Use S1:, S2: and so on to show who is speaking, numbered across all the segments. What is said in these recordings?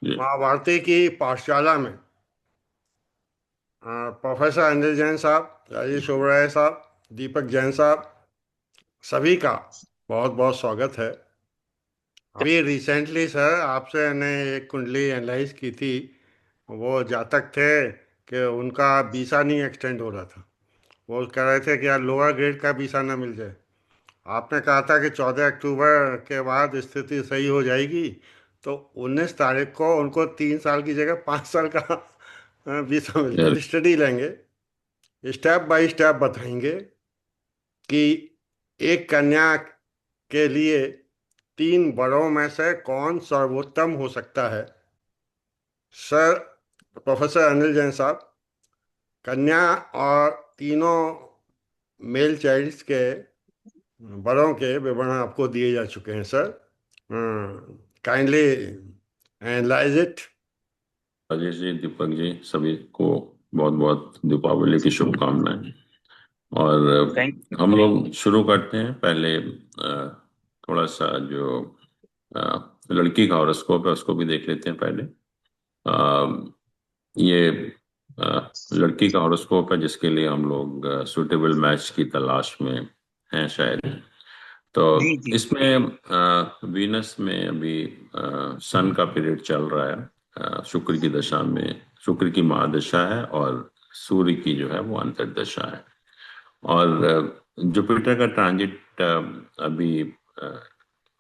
S1: जी।
S2: महाभारती की पाठशाला में प्रोफेसर अनिल जैन साहब, राजेश ओबराय साहब, दीपक जैन साहब, सभी का बहुत बहुत स्वागत है। अभी रिसेंटली सर आपसे ने एक कुंडली एनालाइज की थी। वो जातक थे कि उनका वीसा नहीं एक्सटेंड हो रहा था। वो कह रहे थे कि यार लोअर ग्रेड का वीसा ना मिल जाए। आपने कहा था कि 14 अक्टूबर के बाद स्थिति सही हो जाएगी। तो 19 तारीख को उनको 3 साल की जगह 5 साल का वीसा मिल
S1: यार,
S2: गया। स्टडी लेंगे, स्टेप बाय स्टेप बताएंगे कि एक कन्या के लिए 3 बड़ों में से कौन सर्वोत्तम हो सकता है। सर, प्रोफेसर अनिल जैन साहब, कन्या और तीनों मेल चाइल्ड्स के बड़ों के विवरण आपको दिए जा चुके हैं sir. Kindly analyze it.
S1: Rajesh ji, Deepak ji, सभी को बहुत बहुत दीपावली की शुभकामनाएं। और
S3: थैंक
S1: हम लोग शुरू करते हैं। पहले थोड़ा सा जो लड़की का हॉरोस्कोप है उसको भी देख लेते हैं पहले। अ, ये लड़की का हॉरोस्कोप है जिसके लिए हम लोग सूटेबल मैच की तलाश में हैं शायद। तो
S3: जी जी।
S1: इसमें वीनस में अभी सन का पीरियड चल रहा है। शुक्र की दशा में, शुक्र की महादशा है और सूर्य की जो है वो अंतर्दशा है। और जुपिटर का ट्रांजिट अभी अ,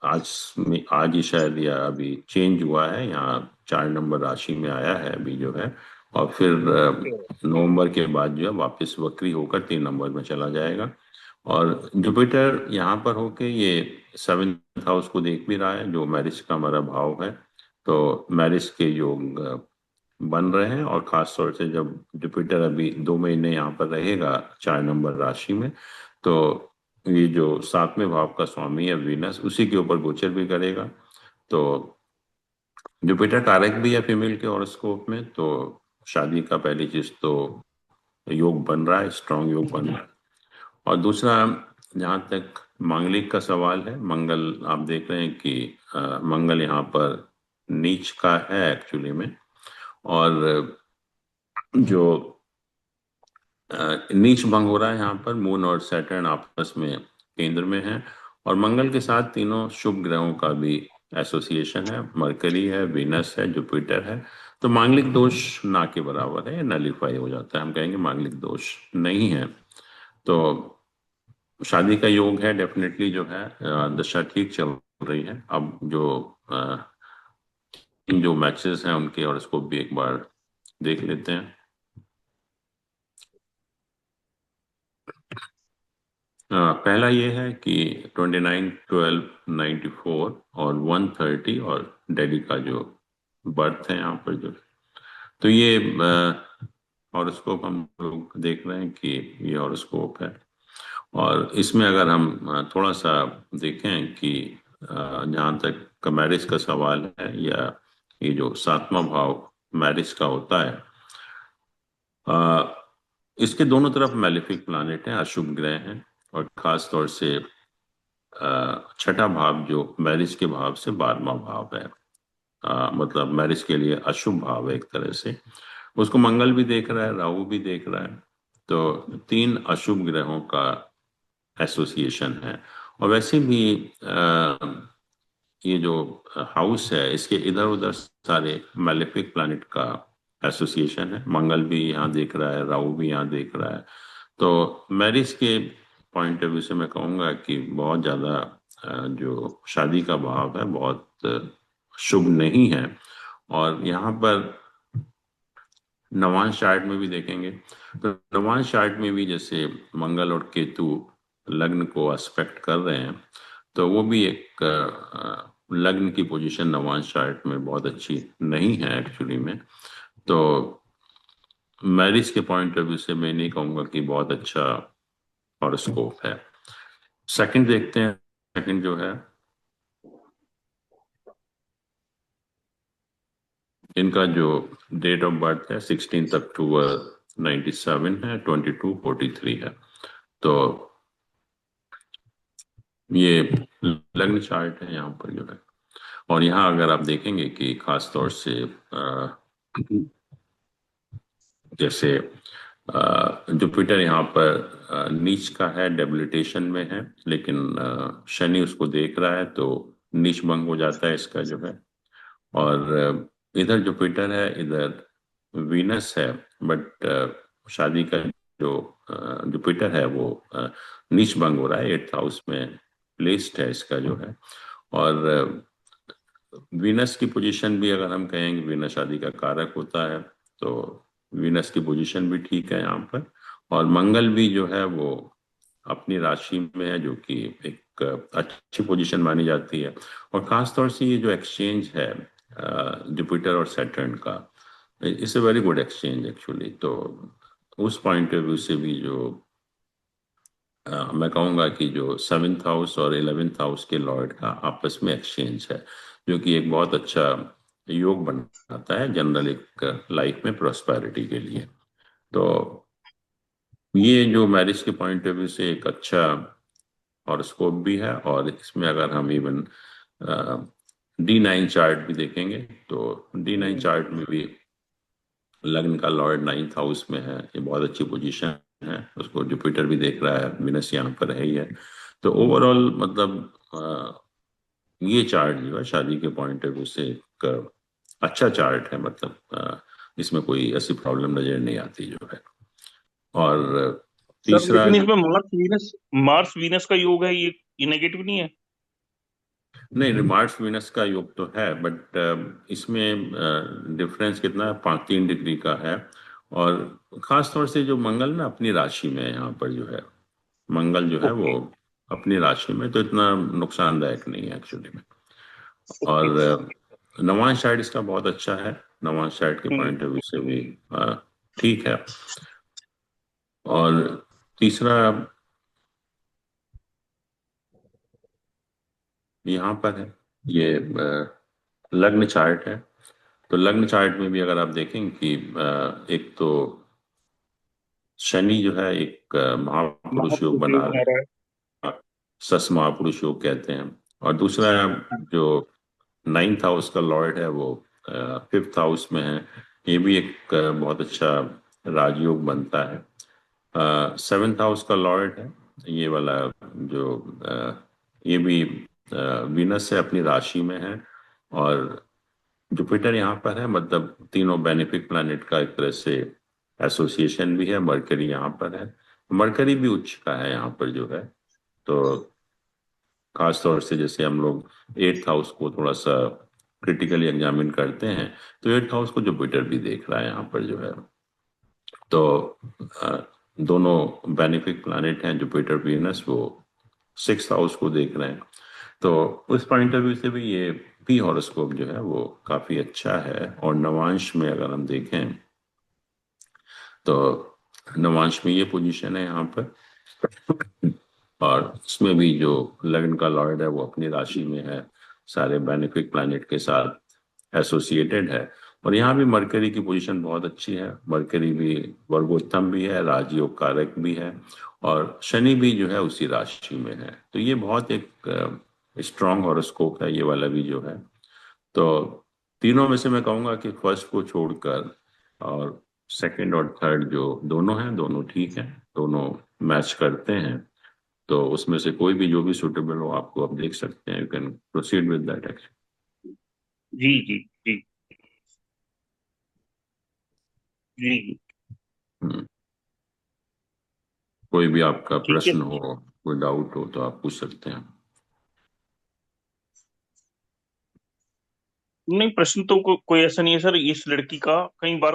S1: आज ही शायद या अभी चेंज हुआ है, यहाँ 4 नंबर राशि में आया है अभी जो है। और फिर नवंबर के बाद जो है वापस वक्री होकर 3 नंबर में चला जाएगा। और जुपिटर यहाँ पर होके ये 7th हाउस को देख भी रहा है जो मैरिज का हमारा भाव है। तो मैरिज के योग बन रहे हैं। और खास तौर से जब जुपिटर अभी 2 महीने यहाँ पर रहेगा 4 नंबर राशि में, तो ये जो 7वें भाव का स्वामी है वीनस उसी के ऊपर गोचर भी करेगा। तो जुपिटर कारक भी है फीमेल के हॉरोस्कोप में। तो शादी का पहली चीज तो योग बन रहा है, स्ट्रांग योग बन रहा है। और दूसरा, जहाँ तक मांगलिक का सवाल है, मंगल आप देख रहे हैं कि मंगल यहाँ पर नीच का है एक्चुअली में। और जो नीच भंग हो रहा है यहाँ पर, मून और सैटर्न आपस में केंद्र में है। और मंगल के साथ तीनों शुभ ग्रहों का भी एसोसिएशन है, मरकरी है, वीनस है, जुपिटर है। तो मांगलिक दोष ना के बराबर है, नलीफाई हो जाता है, हम कहेंगे मांगलिक दोष नहीं है। तो शादी का योग है डेफिनेटली जो है। दशा ठीक चल रही है। अब जो अ, इन जो मैचेस हैं उनके और इसको भी एक बार देख लेते हैं। पहला ये है कि 29/12/94 और 1:30 और डैडी का जो बर्थ है यहाँ पर जो, तो ये हॉरोस्कोप हम लोग देख रहे हैं कि ये हॉरोस्कोप है। और इसमें अगर हम थोड़ा सा देखें कि जहाँ तक मैरिज का सवाल है, या ये जो 7वां भाव मैरिज का होता है, अ, इसके दोनों तरफ मैलेफिक प्लानेट हैं, अशुभ ग्रह हैं। और खास तौर से 6ठा भाव जो मैरिज के भाव से 12वां भाव है, मतलब मैरिज के लिए अशुभ भाव है एक तरह से। उसको मंगल भी देख रहा है, राहु भी देख रहा है। तो 3 अशुभ ग्रहों का एसोसिएशन है। और वैसे भी ये जो हाउस है इसके इधर उधर सारे मैलेफिक प्लैनेट का एसोसिएशन है। मंगल भी यहाँ देख रहा है, राहु भी यहाँ देख रहा है। तो मैरिज के पॉइंट ऑफ व्यू से मैं कहूँगा कि बहुत ज़्यादा जो शादी का भाव है बहुत शुभ नहीं है। और यहाँ पर नवांश चार्ट में भी देखेंगे तो नवांश चार्ट में भी जैसे मंगल और केतु लग्न को एस्पेक्ट कर रहे हैं, तो वो भी एक लग्न की पोजीशन नवांश चार्ट में बहुत अच्छी नहीं है एक्चुअली में। तो मैरिज के पॉइंट ऑफ व्यू से मैं नहीं कहूँगा कि बहुत अच्छा हॉरोस्कोप है। सेकंड देखते हैं। सेकंड जो है, इनका जो डेट ऑफ बर्थ है 16 अक्टूबर 1997 है, 22:43 है। तो ये लग्न चार्ट है यहाँ पर जो है। और यहाँ अगर आप देखेंगे कि खास तौर से जैसे जुपिटर यहाँ पर नीच का है, डेबिलिटेशन में है, लेकिन शनि उसको देख रहा है तो नीच भंग हो जाता है इसका जो है। और इधर जुपिटर है, इधर वीनस है, बट शादी का जो जुपिटर है वो नीच भंग हो रहा है, 8th हाउस में प्लेस्ड है इसका जो है। और वीनस की पोजीशन भी अगर हम कहेंगे, वीनस शादी का कारक होता है, तो वीनस की पोजीशन भी ठीक है यहाँ पर। और मंगल भी जो है वो अपनी राशि में है, जो कि एक अच्छी पोजीशन मानी जाती है। और खास तौर से ये जो एक्सचेंज है जुपिटर और सैटर्न का, it's a very good exchange actually. तो उस पॉइंट ऑफ व्यू से भी जो मैं कहूँगा कि जो 7th हाउस और 11th हाउस के लॉर्ड का आपस में एक्सचेंज है, जो कि एक बहुत अच्छा योग बनाता है जनरल एक लाइफ में प्रोस्पेरिटी के लिए। तो ये जो मैरिज के पॉइंट ऑफ व्यू से एक अच्छा हॉरोस्कोप भी है। और इसमें अगर हम इवन D9 चार्ट भी देखेंगे, तो D9 चार्ट में भी लग्न का लॉर्ड 9th हाउस में है, ये बहुत अच्छी पोजीशन है, उसको जुपिटर भी देख रहा है, विनस यहाँ पर है ही है। तो ओवरऑल मतलब ये चार्ट जो है शादी के पॉइंट ऑफ व्यू से एक अच्छा चार्ट है। मतलब इसमें कोई ऐसी प्रॉब्लम नजर नहीं आती जो है। और
S3: सर
S1: तीसरा
S3: लेकिन
S1: जो,
S3: इसमें मार्स वीनस का योग है, ये नेगेटिव नहीं है?
S1: नहीं, मार्स वीनस का योग तो है, बट इसमें डिफरेंस कितना है, 3 डिग्री का है। और खास तौर से जो मंगल ना अपनी राशि में है यहाँ पर जो है, मंगल जो है वो
S3: ओके।
S1: अपनी राशि में, तो इतना नुकसानदायक नहीं है एक्चुअली में।
S3: ओके।
S1: और नवांश साइड इसका बहुत अच्छा है, नवांश साइड के
S3: हम्म।
S1: पॉइंट ऑफ व्यू से भी ठीक है। और तीसरा यहाँ पर है, ये लग्न चार्ट है। तो लग्न चार्ट में भी अगर आप देखें कि एक तो शनि जो है एक महापुरुष योग
S3: महापुरुष
S1: बना
S3: योग
S1: रहे
S3: बना रहा है।
S1: हैं, सस महापुरुष योग कहते हैं। और दूसरा जो 9th हाउस का लॉर्ड है वो 5th हाउस में है, ये भी एक बहुत अच्छा राजयोग बनता है। 7th हाउस का लॉर्ड है ये वाला, जो ये भी वीनस है, अपनी राशि में है। और जुपिटर यहाँ पर है, मतलब तीनों बेनिफिक प्लैनेट का एक तरह से एसोसिएशन भी है। मरकरी यहाँ पर है, मरकरी भी उच्च का है यहाँ पर जो है। तो खास तौर से जैसे हम लोग 8th हाउस को थोड़ा सा क्रिटिकली एग्जामिन करते हैं, तो 8th हाउस को जुपिटर भी देख रहा है यहाँ पर जो है। तो दोनों बेनिफिक प्लैनेट हैं जुपिटर वीनस, वो 6th हाउस को देख रहे हैं। तो उस पॉइंट ऑफ व्यू से भी ये पी हॉरोस्कोप जो है वो काफी अच्छा है। और नवांश में अगर हम देखें, तो नवांश में ये पोजीशन है यहाँ पर। और इसमें भी जो लग्न का लॉर्ड है वो अपनी राशि में है, सारे बेनिफिक प्लैनेट के साथ एसोसिएटेड है। और यहाँ भी मरकरी की पोजीशन बहुत अच्छी है, मरकरी भी वर्गोत्तम भी है, राजयोग कारक भी है। और शनि भी जो है उसी राशि में है। तो ये बहुत एक स्ट्रॉन्ग हॉरोस्कोप है ये वाला भी जो है। तो तीनों में से मैं कहूँगा कि फर्स्ट को छोड़कर और सेकंड और थर्ड जो दोनों हैं, दोनों ठीक हैं, दोनों मैच करते हैं। तो उसमें से कोई भी जो भी सुटेबल हो आपको आप देख सकते हैं, you can proceed with that action.
S3: जी जी जी जी।
S1: कोई भी आपका
S3: ठीक है।
S1: प्रश्न हो, कोई डाउट हो तो आप पूछ सकते हैं।
S3: नहीं, प्रश्न तो कोई ऐसा नहीं है सर। इस लड़की का कई बार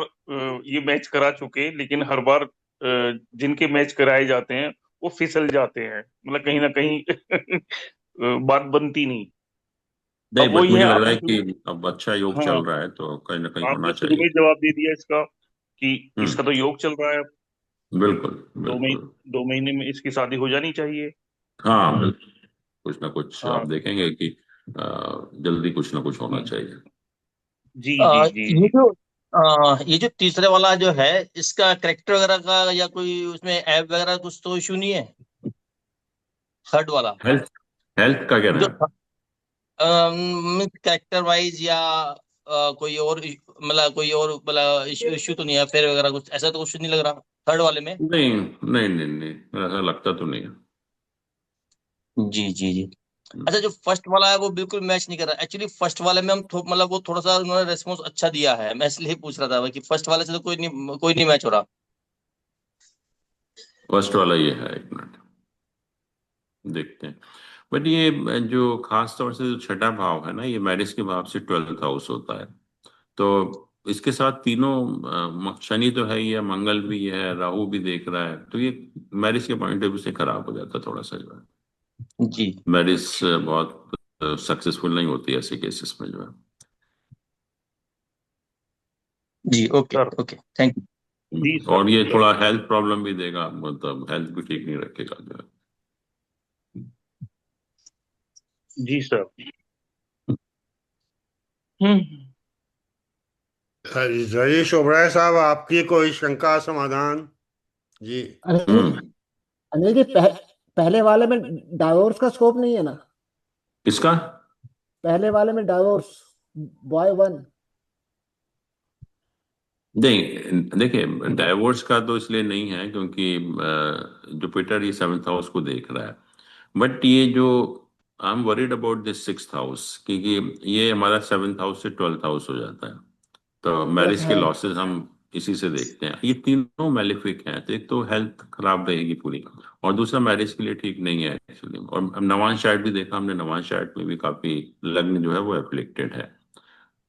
S3: ये मैच करा चुके, लेकिन हर बार जिनके मैच कराए जाते हैं वो फिसल जाते हैं, मतलब कहीं ना कहीं बात बनती नहीं।
S1: नहीं,
S3: अब वो
S1: बट
S3: ये है,
S1: मुझे लग रहा है कि अब अच्छा योग
S3: हाँ,
S1: चल रहा है, तो कहीं ना कहीं
S3: आपने
S1: होना
S3: शुरू में
S1: चाहिए।
S3: ही जवाब दे दिया इसका कि
S1: हम्म।
S3: इसका तो योग चल रहा है।
S1: बिल्कुल
S3: दो महीने
S1: बिल्कुल।
S3: 2 महीने में इसकी शादी हो जानी चाहिए।
S1: हाँ बिल्कुल, कुछ ना कुछ आप
S3: हाँ।
S1: देखेंगे कि जल्दी कुछ ना कुछ होना
S3: हम्म।
S1: चाहिए।
S3: जी जी जी जी।
S4: ये जो तीसरे वाला जो है, इसका करेक्टर वगैरह का या कोई उसमें ऐप वगैरह कुछ तो इशू नहीं है? थर्ड वाला
S1: हेल्थ, हेल्थ का क्या
S4: जो
S1: है?
S4: कैरेक्टर वाइज या कोई और मतलब कोई और मतलब इश्यू तो नहीं है फिर वगैरह कुछ ऐसा तो कुछ नहीं लग रहा थर्ड वाले में।
S1: नहीं नहीं नहीं नहीं, ऐसा लगता तो नहीं है।
S4: जी जी जी। अच्छा जो फर्स्ट वाला है वो बिल्कुल मैच नहीं कर रहा एक्चुअली फर्स्ट वाले में हम मतलब वो थोड़ा सा उन्होंने रेस्पॉन्स अच्छा दिया है मैं इसलिए पूछ रहा था कि फर्स्ट वाले से तो कोई नहीं मैच हो रहा।
S1: फर्स्ट वाला ये है, एक मिनट देखते हैं। बट ये जो खास तौर से जो छठा भाव है ना, ये मैरिज के भाव से 12th हाउस होता है। तो इसके साथ तीनों शनि तो है ही है, मंगल भी है, राहु भी देख रहा है, तो ये मैरिज के पॉइंट ऑफ व्यू से खराब हो जाता है थोड़ा सा जो है।
S4: जी
S1: मैरिज बहुत सक्सेसफुल नहीं होती ऐसे केसेस में जो है।
S4: जी okay
S3: sir.
S4: Okay thank you.
S3: जी सर।
S1: और ये थोड़ा हेल्थ प्रॉब्लम भी देगा, मतलब हेल्थ भी ठीक नहीं रखेगा जो है।
S3: जी सर। हम्म।
S2: जयेश ओबराय साहब, आपकी कोई शंका समाधान? जी।
S5: अनिल
S1: हम्म।
S5: अनिल जी पहले वाले में डाइवोर्स का स्कोप नहीं है ना?
S1: किसका?
S5: पहले वाले में डाइवोर्स बॉय वन।
S1: नहीं देखिए, डाइवोर्स का तो इसलिए नहीं है क्योंकि जुपिटर ये 7th हाउस को देख रहा है। बट ये जो I am worried about this 6th house, क्योंकि ये हमारा 7th हाउस से 12th हाउस हो जाता है। तो
S5: यस
S1: मैरिज के
S5: है।
S1: लॉसेस हम इसी से देखते हैं। ये तीनों मैलिफिक हैं, तो एक तो हेल्थ खराब रहेगी पूरी, और दूसरा मैरिज के लिए ठीक नहीं है एक्चुअली। और हम नवान चार्ट भी देखा हमने, नवान चार्ट में भी काफी लग्न जो है वो एफ्लिक्टेड है।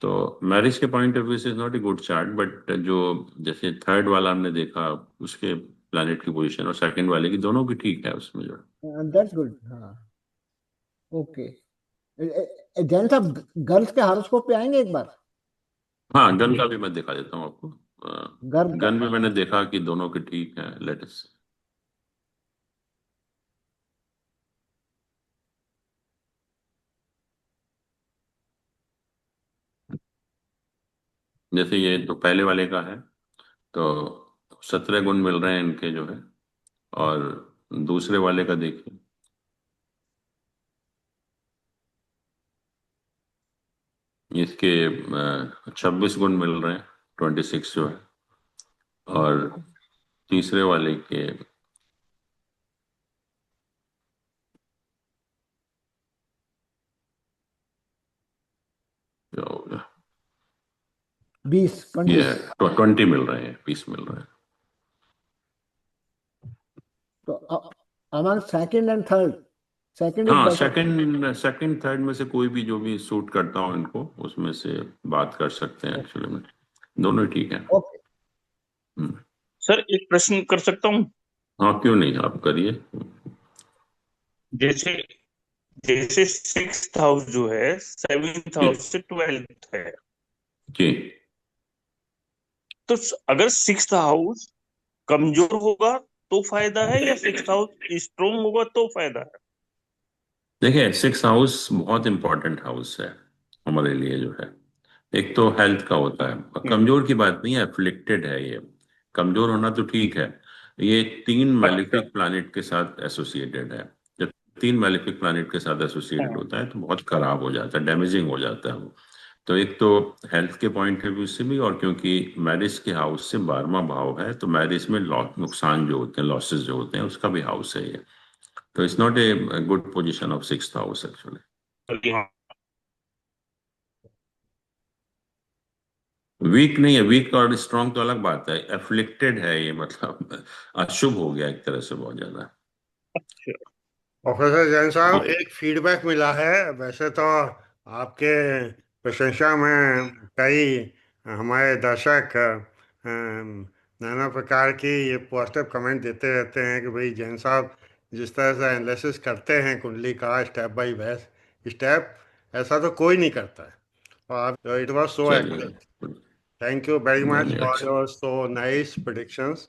S1: तो मैरिज के पॉइंट ऑफ व्यू से is not a good chart. But जो जैसे थर्ड वाला हमने देखा, उसके प्लैनेट की पोजीशन और सेकंड वाले की दोनों की ठीक है उसमें जो।
S5: That's good. हाँ ओके। जैन साहब गर्ल्स के हॉरोस्कोप पे आएंगे एक बार?
S1: हाँ, गन का भी मैं दिखा देता हूँ आपको।
S5: गर्ल का।
S1: गन भी मैंने देखा कि दोनों के ठीक है, लेटेस्ट। जैसे ये तो पहले वाले का है, तो 17 गुण मिल रहे हैं इनके जो है। और दूसरे वाले का देखिए, इसके 26 गुण मिल रहे हैं, 26 जो है। और तीसरे वाले के क्या हो गया,
S5: 20 20।
S1: ये 20 मिल रहे हैं, 20 मिल रहे हैं।
S5: तो among second and third, second is
S1: हाँ,
S5: बेटर।
S1: सेकंड सेकंड थर्ड में से कोई भी जो भी सूट करता हो इनको, उसमें से बात कर सकते हैं एक्चुअली में। दोनों ही ठीक है।
S5: ओके।
S1: हम्म।
S3: सर एक प्रश्न कर सकता हूँ?
S1: हाँ, क्यों नहीं, आप करिए।
S3: जैसे जैसे सिक्स्थ हाउस जो है सेवेंथ
S1: जी
S3: हाउस से ट्वेल्थ है,
S1: जी।
S3: तो अगर सिक्स्थ हाउस कमजोर होगा तो फायदा है या सिक्स्थ हाउस स्ट्रोंग होगा तो फायदा है?
S1: देखिए, 6th हाउस बहुत इंपॉर्टेंट हाउस है हमारे लिए जो है। एक तो हेल्थ का होता है,
S3: हम्म।
S1: कमजोर की बात नहीं है, एफ्लिक्टेड है ये। कमजोर होना तो ठीक है। ये 3
S3: अच्छा।
S1: मैलिफिक प्लैनेट के साथ एसोसिएटेड है। जब 3 मैलिफिक प्लैनेट के साथ एसोसिएटेड
S3: हाँ।
S1: होता है तो बहुत खराब हो जाता है, डैमेजिंग हो जाता है वो। तो एक तो हेल्थ के पॉइंट ऑफ व्यू से भी, और क्योंकि मैरिज के हाउस से 12वां भाव है, तो मैरिज में नुकसान जो होते हैं, लॉसेस जो होते हैं, उसका भी हाउस है ये। तो it's not a good position of 6th house actually.
S3: जी हाँ।
S1: वीक नहीं है, वीक और स्ट्रांग तो अलग बात है, एफ्लिक्टेड है ये, मतलब अशुभ हो गया एक तरह से बहुत ज्यादा।
S3: अच्छा।
S2: प्रोफेसर जैन साहब,
S1: हाँ,
S2: एक फीडबैक मिला है। वैसे तो आपके प्रशंसा में कई हमारे दर्शक नाना प्रकार की ये पॉजिटिव कमेंट देते रहते हैं कि भाई जैन साहब जिस तरह से एनालिसिस करते हैं कुंडली का स्टेप बाय स्टेप, ऐसा तो कोई नहीं करता है। और आप, इट वाज सो
S1: चलिए।
S2: Accurate. Thank you very much
S1: नहीं,
S2: for
S1: अच्छा।
S2: your so nice predictions.